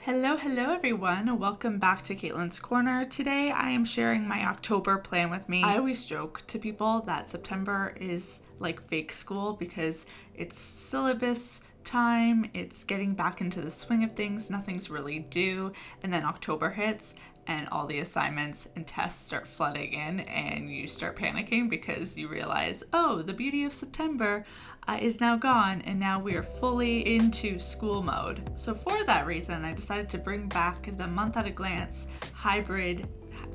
Hello everyone. Welcome back to Caitlin's Corner. Today I am sharing my October plan with me. I always joke to people that September is like fake school because it's syllabus time, it's getting back into the swing of things, nothing's really due, and then October hits and all the assignments and tests start flooding in and you start panicking because you realize, oh, the beauty of September is now gone and now we are fully into school mode. So for that reason, I decided to bring back the month at a glance hybrid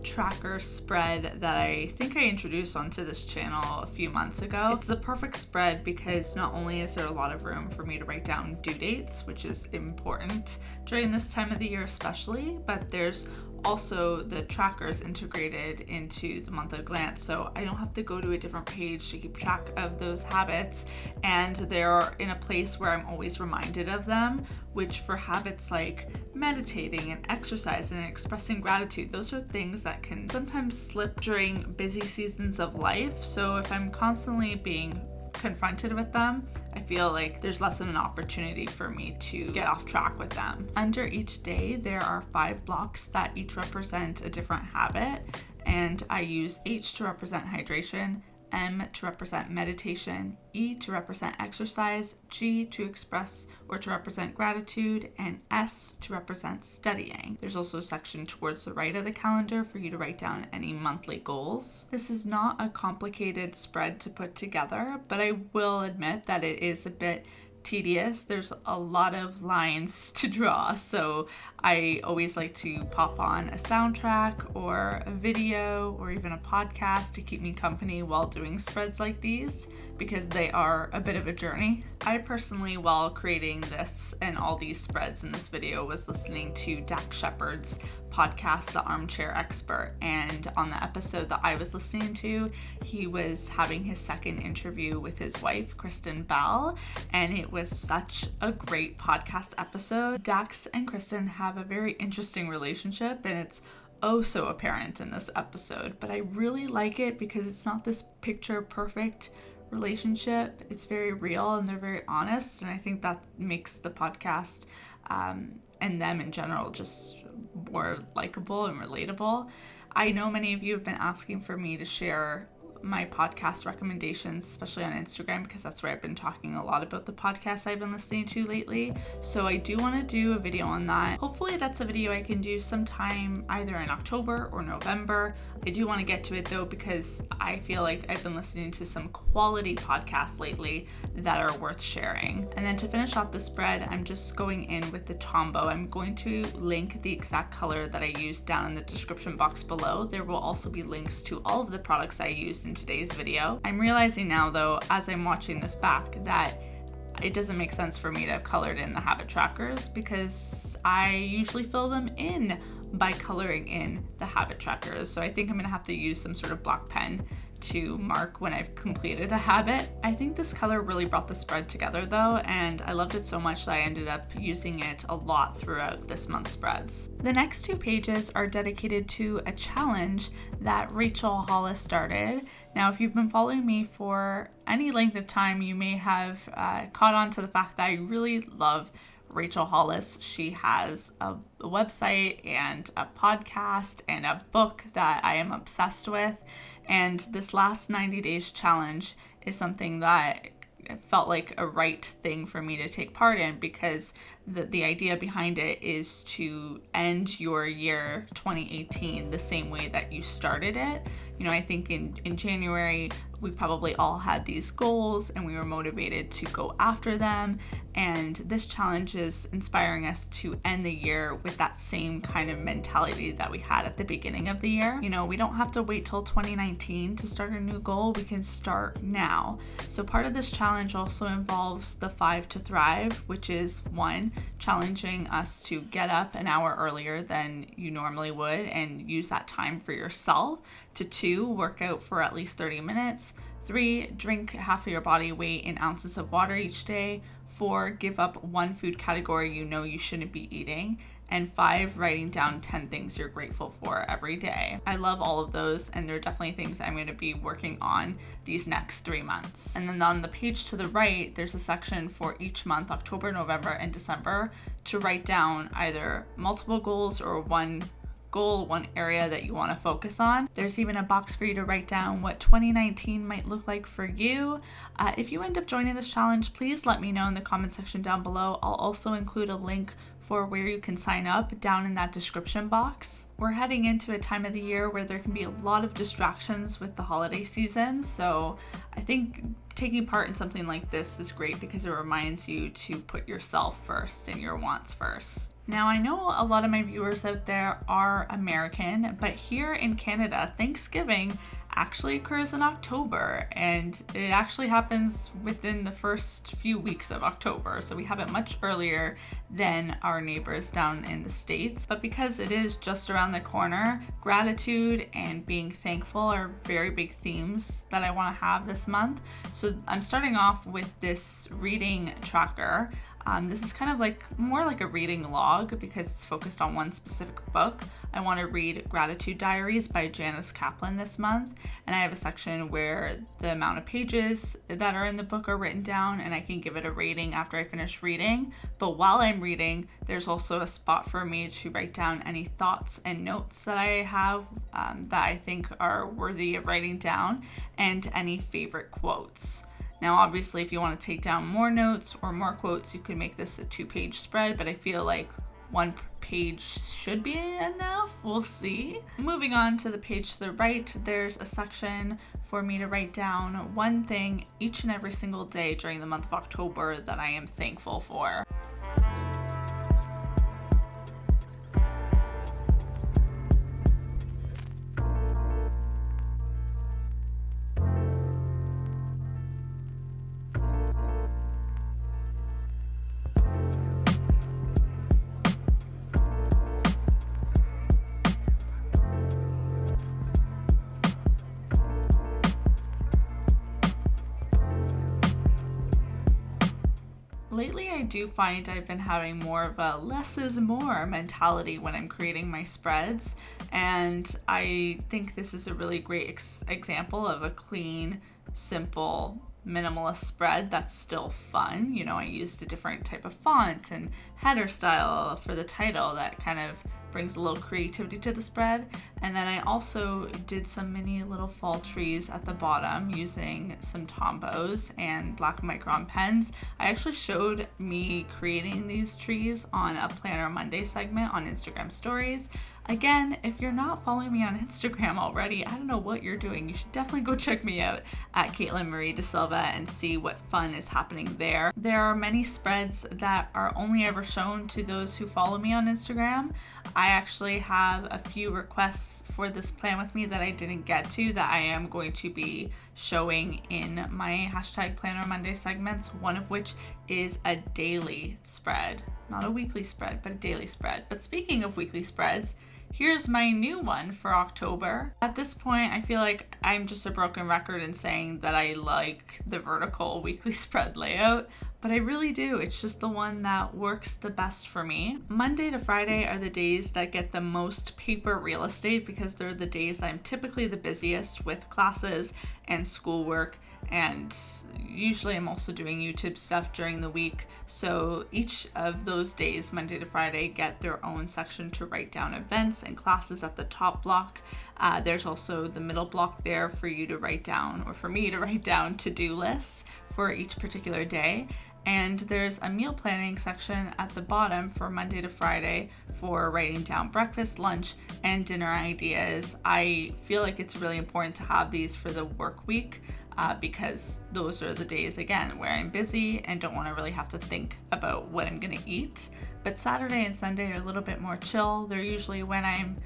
tracker spread that I think I introduced onto this channel a few months ago. It's the perfect spread because not only is there a lot of room for me to write down due dates, which is important during this time of the year especially, but there's also the trackers integrated into the month at a glance, so I don't have to go to a different page to keep track of those habits, and they're in a place where I'm always reminded of them, which for habits like meditating and exercise and expressing gratitude, those are things that can sometimes slip during busy seasons of life. So if I'm constantly being confronted with them, I feel like there's less of an opportunity for me to get off track with them. Under each day, there are 5 blocks that each represent a different habit, and I use H to represent hydration, M to represent meditation, E to represent exercise, G to express or to represent gratitude, and S to represent studying. There's also a section towards the right of the calendar for you to write down any monthly goals. This is not a complicated spread to put together, but I will admit that it is a bit tedious. There's a lot of lines to draw, so I always like to pop on a soundtrack or a video or even a podcast to keep me company while doing spreads like these because they are a bit of a journey. I personally, while creating this and all these spreads in this video, was listening to Dax Shepard's podcast, The Armchair Expert, and on the episode that I was listening to, he was having his second interview with his wife, Kristen Bell, and it was such a great podcast episode. Dax and Kristen have a very interesting relationship, and it's oh so apparent in this episode, but I really like it because it's not this picture perfect relationship. It's very real and they're very honest, and I think that makes the podcast and them in general just more likable and relatable. I know many of you have been asking for me to share my podcast recommendations, especially on Instagram, because that's where I've been talking a lot about the podcasts I've been listening to lately. So I do want to do a video on that. Hopefully that's a video I can do sometime either in October or November. I do want to get to it though, because I feel like I've been listening to some quality podcasts lately that are worth sharing. And then to finish off the spread, I'm just going in with the Tombow. I'm going to link the exact color that I used down in the description box below. There will also be links to all of the products I used in today's video. I'm realizing now though, as I'm watching this back, that it doesn't make sense for me to have colored in the habit trackers because I usually fill them in by coloring in the habit trackers. So I think I'm gonna have to use some sort of black pen to mark when I've completed a habit. I think this color really brought the spread together though, and I loved it so much that I ended up using it a lot throughout this month's spreads. The next 2 pages are dedicated to a challenge that Rachel Hollis started. Now, if you've been following me for any length of time, you may have caught on to the fact that I really love Rachel Hollis. She has a website and a podcast and a book that I am obsessed with. And this last 90 days challenge is something that felt like a right thing for me to take part in because the idea behind it is to end your year 2018 the same way that you started it. You know, I think in January, we probably all had these goals and we were motivated to go after them. And this challenge is inspiring us to end the year with that same kind of mentality that we had at the beginning of the year. You know, we don't have to wait till 2019 to start a new goal. We can start now. So part of this challenge also involves the 5 to Thrive, which is 1, challenging us to get up an hour earlier than you normally would and use that time for yourself, to 2, work out for at least 30 minutes, 3, drink half of your body weight in ounces of water each day, 4, give up one food category you know you shouldn't be eating. And 5, writing down 10 things you're grateful for every day. I love all of those, and they're definitely things I'm going to be working on these next 3 months. And then on the page to the right, there's a section for each month, October, November, and December, to write down either multiple goals or one goal, one area that you want to focus on. There's even a box for you to write down what 2019 might look like for you. If you end up joining this challenge, please let me know in the comment section down below. I'll also include a link for where you can sign up down in that description box. We're heading into a time of the year where there can be a lot of distractions with the holiday season, so I think taking part in something like this is great because it reminds you to put yourself first and your wants first. Now, I know a lot of my viewers out there are American, but here in Canada, Thanksgiving actually occurs in October, and it actually happens within the first few weeks of October, so we have it much earlier than our neighbors down in the States. But because it is just around the corner, gratitude and being thankful are very big themes that I want to have this month. So I'm starting off with this reading tracker. This is kind of more like a reading log because it's focused on one specific book. I want to read Gratitude Diaries by Janice Kaplan this month, and I have a section where the amount of pages that are in the book are written down, and I can give it a rating after I finish reading. But while I'm reading, there's also a spot for me to write down any thoughts and notes that I have that I think are worthy of writing down, and any favorite quotes. Now, obviously, if you want to take down more notes or more quotes, you could make this a 2-page spread, but I feel like 1 page should be enough. We'll see. Moving on to the page to the right, there's a section for me to write down one thing each and every single day during the month of October that I am thankful for. Lately, I do find I've been having more of a less is more mentality when I'm creating my spreads, and I think this is a really great example of a clean, simple, minimalist spread that's still fun. You know, I used a different type of font and header style for the title that kind of brings a little creativity to the spread. And then I also did some mini little fall trees at the bottom using some Tombows and black micron pens. I actually showed me creating these trees on a Planner Monday segment on Instagram stories. Again, if you're not following me on Instagram already, I don't know what you're doing. You should definitely go check me out at Caitlin Marie De Silva and see what fun is happening there. There are many spreads that are only ever shown to those who follow me on Instagram. I actually have a few requests for this plan with me that I didn't get to that I am going to be showing in my hashtag Planner Monday segments, one of which is a daily spread. Not a weekly spread, but a daily spread. But speaking of weekly spreads, here's my new one for October. At this point, I feel like I'm just a broken record in saying that I like the vertical weekly spread layout, but I really do. It's just the one that works the best for me. Monday to Friday are the days that get the most paper real estate because they're the days I'm typically the busiest with classes and schoolwork, and usually I'm also doing YouTube stuff during the week. So each of those days, Monday to Friday, get their own section to write down events and classes at the top block. There's also the middle block there for you to write down, or for me to write down, to-do lists for each particular day. And there's a meal planning section at the bottom for Monday to Friday for writing down breakfast, lunch, and dinner ideas. I feel like it's really important to have these for the work week because those are the days, again, where I'm busy and don't want to really have to think about what I'm going to eat. But Saturday and Sunday are a little bit more chill. They're usually when I'm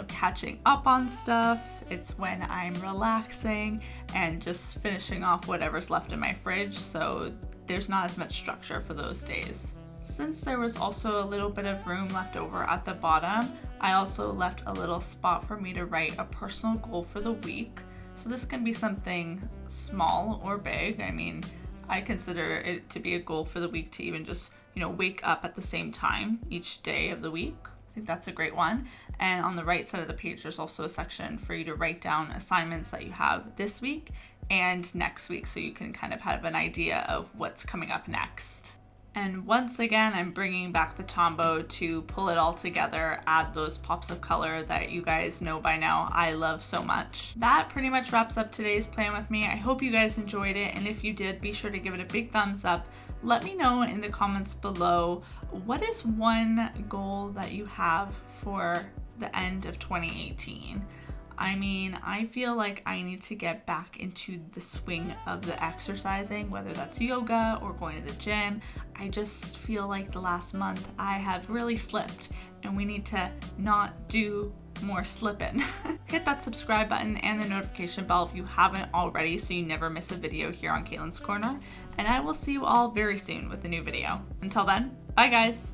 catching up on stuff. It's when I'm relaxing and just finishing off whatever's left in my fridge, so there's not as much structure for those days. Since there was also a little bit of room left over at the bottom, I also left a little spot for me to write a personal goal for the week. So this can be something small or big. I mean, I consider it to be a goal for the week to even just, wake up at the same time each day of the week. I think that's a great one. And on the right side of the page, there's also a section for you to write down assignments that you have this week and next week, so you can kind of have an idea of what's coming up next. And once again, I'm bringing back the Tombow to pull it all together, add those pops of color that you guys know by now I love so much. That pretty much wraps up today's plan with me. I hope you guys enjoyed it, and if you did, be sure to give it a big thumbs up. Let me know in the comments below, what is one goal that you have for the end of 2018? I mean, I feel like I need to get back into the swing of the exercising, whether that's yoga or going to the gym. I just feel like the last month I have really slipped, and we need to not do more slipping. Hit that subscribe button and the notification bell if you haven't already, so you never miss a video here on Caitlin's Corner. And I will see you all very soon with a new video. Until then, bye guys!